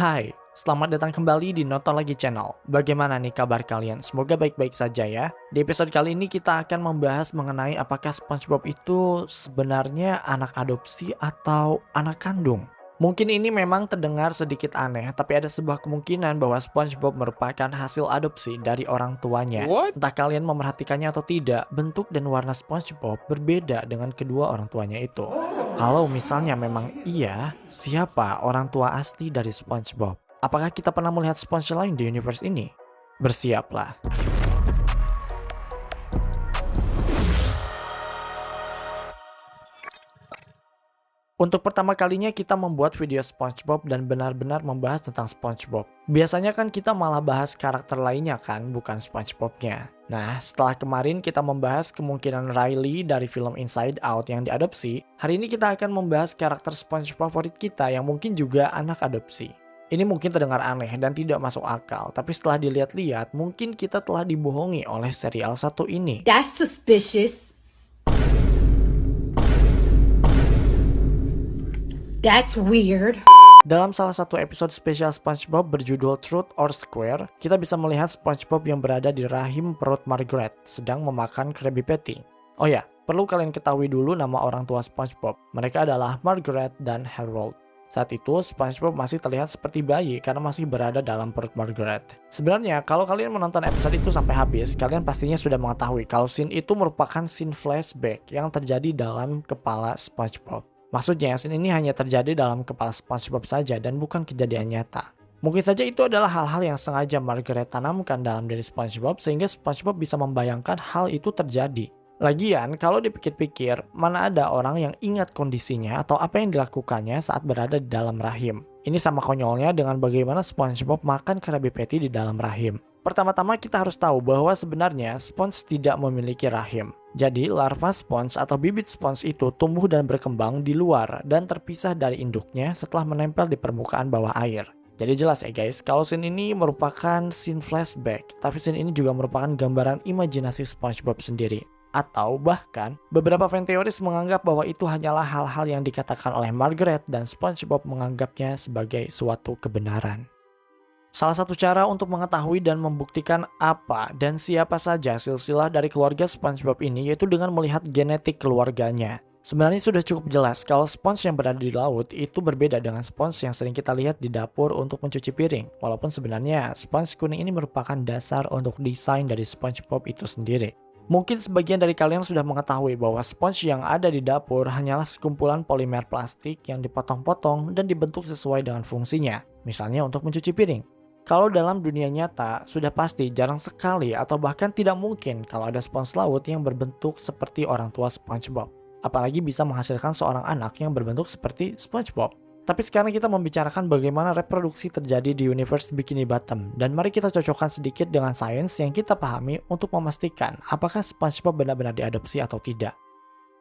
Hai, selamat datang kembali di Nonton Lagi Channel. Bagaimana nih kabar kalian? Semoga baik-baik saja ya. Di episode kali ini kita akan membahas mengenai apakah SpongeBob itu sebenarnya anak adopsi atau anak kandung. Mungkin ini memang terdengar sedikit aneh, tapi ada sebuah kemungkinan bahwa SpongeBob merupakan hasil adopsi dari orang tuanya. What? Entah kalian memerhatikannya atau tidak, bentuk dan warna SpongeBob berbeda dengan kedua orang tuanya itu. Kalau misalnya memang iya, siapa orang tua asli dari SpongeBob? Apakah kita pernah melihat Sponge lain di universe ini? Bersiaplah. Untuk pertama kalinya kita membuat video SpongeBob dan benar-benar membahas tentang SpongeBob. Biasanya kan kita malah bahas karakter lainnya kan, bukan SpongeBob-nya. Nah, setelah kemarin kita membahas kemungkinan Riley dari film Inside Out yang diadopsi, hari ini kita akan membahas karakter SpongeBob favorit kita yang mungkin juga anak adopsi. Ini mungkin terdengar aneh dan tidak masuk akal, tapi setelah dilihat-lihat, mungkin kita telah dibohongi oleh serial satu ini. That's suspicious. That's weird. Dalam salah satu episode spesial SpongeBob berjudul Truth or Square, kita bisa melihat SpongeBob yang berada di rahim perut Margaret sedang memakan Krabby Patty. Oh ya, perlu kalian ketahui dulu nama orang tua SpongeBob. Mereka adalah Margaret dan Harold. Saat itu, SpongeBob masih terlihat seperti bayi karena masih berada dalam perut Margaret. Sebenarnya, kalau kalian menonton episode itu sampai habis, kalian pastinya sudah mengetahui kalau scene itu merupakan scene flashback yang terjadi dalam kepala SpongeBob. Maksudnya, scene ini hanya terjadi dalam kepala SpongeBob saja dan bukan kejadian nyata. Mungkin saja itu adalah hal-hal yang sengaja Margaret tanamkan dalam diri SpongeBob sehingga SpongeBob bisa membayangkan hal itu terjadi. Lagian, kalau dipikir-pikir, mana ada orang yang ingat kondisinya atau apa yang dilakukannya saat berada di dalam rahim. Ini sama konyolnya dengan bagaimana SpongeBob makan Krabby Patty di dalam rahim. Pertama-tama kita harus tahu bahwa sebenarnya Sponge tidak memiliki rahim. Jadi larva Sponge atau bibit Sponge itu tumbuh dan berkembang di luar dan terpisah dari induknya setelah menempel di permukaan bawah air. Jadi jelas ya guys, kalau scene ini merupakan scene flashback, tapi scene ini juga merupakan gambaran imajinasi SpongeBob sendiri. Atau bahkan, beberapa fan teoris menganggap bahwa itu hanyalah hal-hal yang dikatakan oleh Margaret dan SpongeBob menganggapnya sebagai suatu kebenaran. Salah satu cara untuk mengetahui dan membuktikan apa dan siapa saja silsilah dari keluarga SpongeBob ini yaitu dengan melihat genetik keluarganya. Sebenarnya sudah cukup jelas kalau Sponge yang berada di laut itu berbeda dengan Sponge yang sering kita lihat di dapur untuk mencuci piring. Walaupun sebenarnya Sponge kuning ini merupakan dasar untuk desain dari SpongeBob itu sendiri. Mungkin sebagian dari kalian sudah mengetahui bahwa sponge yang ada di dapur hanyalah sekumpulan polimer plastik yang dipotong-potong dan dibentuk sesuai dengan fungsinya, misalnya untuk mencuci piring. Kalau dalam dunia nyata, sudah pasti jarang sekali atau bahkan tidak mungkin kalau ada spons laut yang berbentuk seperti orang tua SpongeBob. Apalagi bisa menghasilkan seorang anak yang berbentuk seperti SpongeBob. Tapi sekarang kita membicarakan bagaimana reproduksi terjadi di universe Bikini Bottom. Dan mari kita cocokkan sedikit dengan sains yang kita pahami untuk memastikan apakah SpongeBob benar-benar diadopsi atau tidak.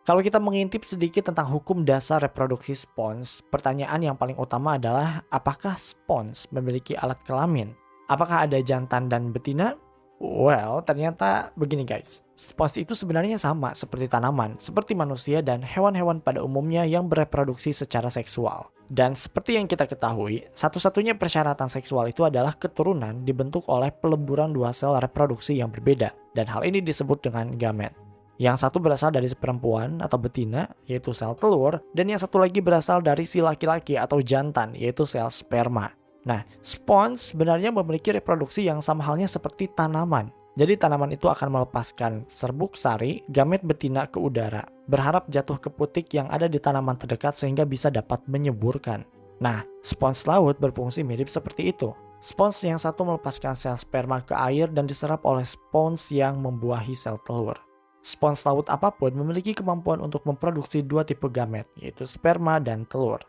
Kalau kita mengintip sedikit tentang hukum dasar reproduksi spons, pertanyaan yang paling utama adalah apakah spons memiliki alat kelamin? Apakah ada jantan dan betina? Well, ternyata begini guys. Spons itu sebenarnya sama seperti tanaman, seperti manusia dan hewan-hewan pada umumnya yang bereproduksi secara seksual. Dan seperti yang kita ketahui, satu-satunya persyaratan seksual itu adalah keturunan dibentuk oleh peleburan dua sel reproduksi yang berbeda. Dan hal ini disebut dengan gamet. Yang satu berasal dari perempuan atau betina, yaitu sel telur, dan yang satu lagi berasal dari si laki-laki atau jantan, yaitu sel sperma. Nah, spons sebenarnya memiliki reproduksi yang sama halnya seperti tanaman. Jadi tanaman itu akan melepaskan serbuk sari, gamet betina ke udara, berharap jatuh ke putik yang ada di tanaman terdekat sehingga bisa dapat menyuburkan. Nah, spons laut berfungsi mirip seperti itu. Spons yang satu melepaskan sel sperma ke air dan diserap oleh spons yang membuahi sel telur. Spons laut apapun memiliki kemampuan untuk memproduksi dua tipe gamet, yaitu sperma dan telur.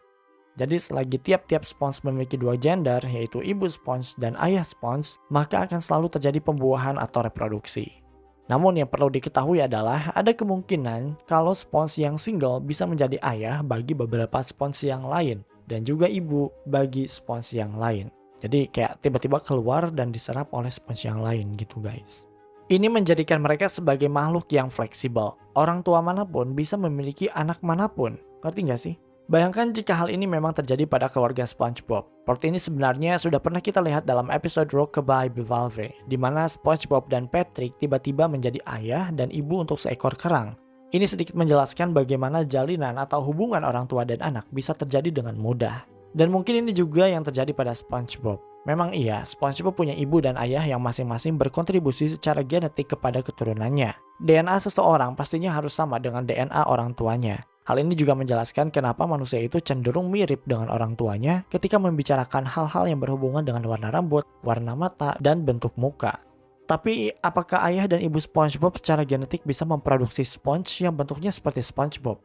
Jadi selagi tiap-tiap spons memiliki dua gender, yaitu ibu spons dan ayah spons, maka akan selalu terjadi pembuahan atau reproduksi. Namun yang perlu diketahui adalah ada kemungkinan kalau spons yang single bisa menjadi ayah bagi beberapa spons yang lain, dan juga ibu bagi spons yang lain. Jadi kayak tiba-tiba keluar dan diserap oleh spons yang lain gitu guys. Ini menjadikan mereka sebagai makhluk yang fleksibel. Orang tua manapun bisa memiliki anak manapun. Ngerti nggak sih? Bayangkan jika hal ini memang terjadi pada keluarga SpongeBob. Plot ini sebenarnya sudah pernah kita lihat dalam episode Rockabye Bivalve, di mana SpongeBob dan Patrick tiba-tiba menjadi ayah dan ibu untuk seekor kerang. Ini sedikit menjelaskan bagaimana jalinan atau hubungan orang tua dan anak bisa terjadi dengan mudah. Dan mungkin ini juga yang terjadi pada SpongeBob. Memang iya, SpongeBob punya ibu dan ayah yang masing-masing berkontribusi secara genetik kepada keturunannya. DNA seseorang pastinya harus sama dengan DNA orang tuanya. Hal ini juga menjelaskan kenapa manusia itu cenderung mirip dengan orang tuanya ketika membicarakan hal-hal yang berhubungan dengan warna rambut, warna mata, dan bentuk muka. Tapi, apakah ayah dan ibu SpongeBob secara genetik bisa memproduksi sponge yang bentuknya seperti SpongeBob?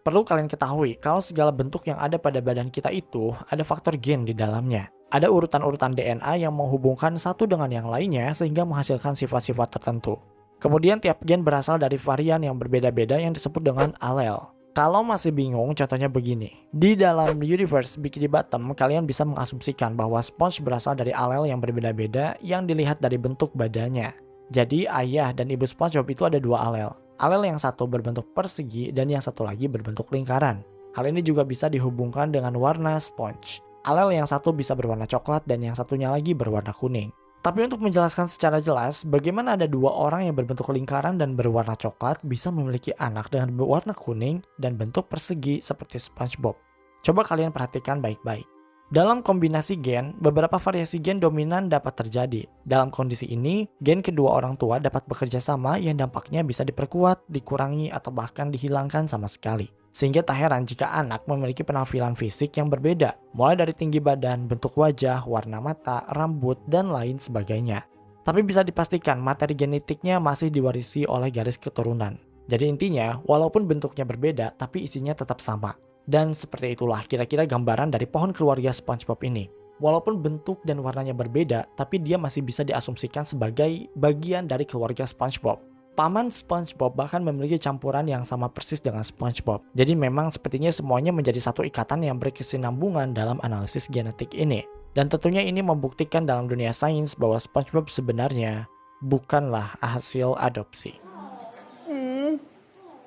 Perlu kalian ketahui, kalau segala bentuk yang ada pada badan kita itu ada faktor gen di dalamnya. Ada urutan-urutan DNA yang menghubungkan satu dengan yang lainnya sehingga menghasilkan sifat-sifat tertentu. Kemudian tiap gen berasal dari varian yang berbeda-beda yang disebut dengan alel. Kalau masih bingung, contohnya begini. Di dalam universe Bikini Bottom, kalian bisa mengasumsikan bahwa Sponge berasal dari alel yang berbeda-beda yang dilihat dari bentuk badannya. Jadi ayah dan ibu SpongeBob itu ada dua alel. Alel yang satu berbentuk persegi dan yang satu lagi berbentuk lingkaran. Hal ini juga bisa dihubungkan dengan warna sponge. Alel yang satu bisa berwarna coklat dan yang satunya lagi berwarna kuning. Tapi untuk menjelaskan secara jelas, bagaimana ada dua orang yang berbentuk lingkaran dan berwarna coklat bisa memiliki anak dengan berwarna kuning dan bentuk persegi seperti SpongeBob. Coba kalian perhatikan baik-baik. Dalam kombinasi gen, beberapa variasi gen dominan dapat terjadi. Dalam kondisi ini, gen kedua orang tua dapat bekerja sama yang dampaknya bisa diperkuat, dikurangi, atau bahkan dihilangkan sama sekali. Sehingga tak heran jika anak memiliki penampilan fisik yang berbeda, mulai dari tinggi badan, bentuk wajah, warna mata, rambut, dan lain sebagainya. Tapi bisa dipastikan materi genetiknya masih diwarisi oleh garis keturunan. Jadi intinya, walaupun bentuknya berbeda, tapi isinya tetap sama. Dan seperti itulah kira-kira gambaran dari pohon keluarga SpongeBob ini. Walaupun bentuk dan warnanya berbeda, tapi dia masih bisa diasumsikan sebagai bagian dari keluarga SpongeBob. Paman SpongeBob bahkan memiliki campuran yang sama persis dengan SpongeBob. Jadi memang sepertinya semuanya menjadi satu ikatan yang berkesinambungan dalam analisis genetik ini. Dan tentunya ini membuktikan dalam dunia sains bahwa SpongeBob sebenarnya bukanlah hasil adopsi.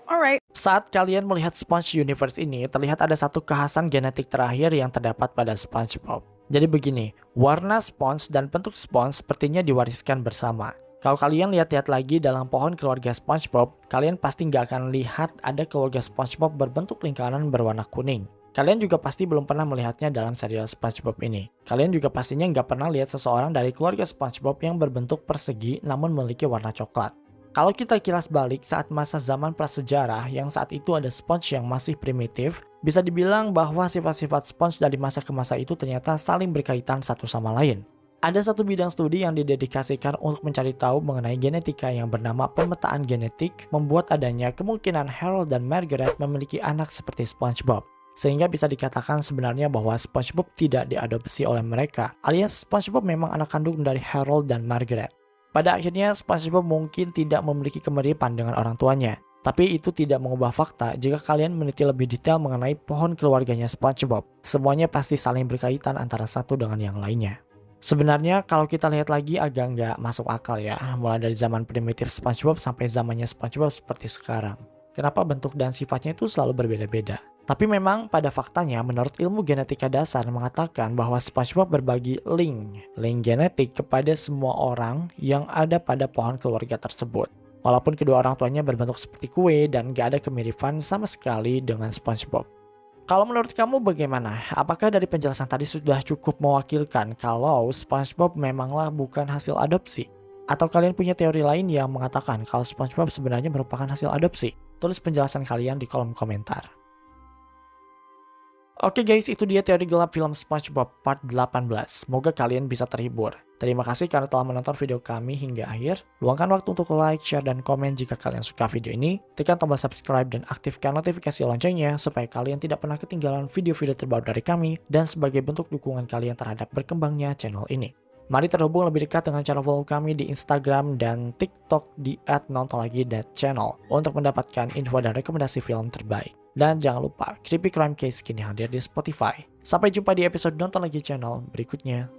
Alright. Saat kalian melihat Sponge Universe ini, terlihat ada satu kekhasan genetik terakhir yang terdapat pada SpongeBob. Jadi begini, warna sponge dan bentuk sponge sepertinya diwariskan bersama. Kalau kalian lihat-lihat lagi dalam pohon keluarga SpongeBob, kalian pasti nggak akan lihat ada keluarga SpongeBob berbentuk lingkaran berwarna kuning. Kalian juga pasti belum pernah melihatnya dalam serial SpongeBob ini. Kalian juga pastinya nggak pernah lihat seseorang dari keluarga SpongeBob yang berbentuk persegi namun memiliki warna coklat. Kalau kita kilas balik saat masa zaman prasejarah yang saat itu ada sponge yang masih primitif, bisa dibilang bahwa sifat-sifat sponge dari masa ke masa itu ternyata saling berkaitan satu sama lain. Ada satu bidang studi yang didedikasikan untuk mencari tahu mengenai genetika yang bernama pemetaan genetik, membuat adanya kemungkinan Harold dan Margaret memiliki anak seperti SpongeBob. Sehingga bisa dikatakan sebenarnya bahwa SpongeBob tidak diadopsi oleh mereka, alias SpongeBob memang anak kandung dari Harold dan Margaret. Pada akhirnya SpongeBob mungkin tidak memiliki kemiripan dengan orang tuanya. Tapi itu tidak mengubah fakta jika kalian meneliti lebih detail mengenai pohon keluarganya SpongeBob. Semuanya pasti saling berkaitan antara satu dengan yang lainnya. Sebenarnya kalau kita lihat lagi agak nggak masuk akal ya, mulai dari zaman primitif SpongeBob sampai zamannya SpongeBob seperti sekarang. Kenapa bentuk dan sifatnya itu selalu berbeda-beda? Tapi memang pada faktanya menurut ilmu genetika dasar mengatakan bahwa SpongeBob berbagi link genetik kepada semua orang yang ada pada pohon keluarga tersebut. Walaupun kedua orang tuanya berbentuk seperti kue dan gak ada kemiripan sama sekali dengan SpongeBob. Kalau menurut kamu bagaimana? Apakah dari penjelasan tadi sudah cukup mewakilkan kalau SpongeBob memanglah bukan hasil adopsi? Atau kalian punya teori lain yang mengatakan kalau SpongeBob sebenarnya merupakan hasil adopsi? Tulis penjelasan kalian di kolom komentar. Oke guys, itu dia teori gelap film SpongeBob part 18. Semoga kalian bisa terhibur. Terima kasih karena telah menonton video kami hingga akhir. Luangkan waktu untuk like, share, dan komen jika kalian suka video ini. Tekan tombol subscribe dan aktifkan notifikasi loncengnya supaya kalian tidak pernah ketinggalan video-video terbaru dari kami dan sebagai bentuk dukungan kalian terhadap berkembangnya channel ini. Mari terhubung lebih dekat dengan cara follow kami di Instagram dan TikTok di @nontolagi.channel untuk mendapatkan info dan rekomendasi film terbaik. Dan jangan lupa, Creepy Crime Case kini hadir di Spotify. Sampai jumpa di episode Nonton Lagi channel berikutnya.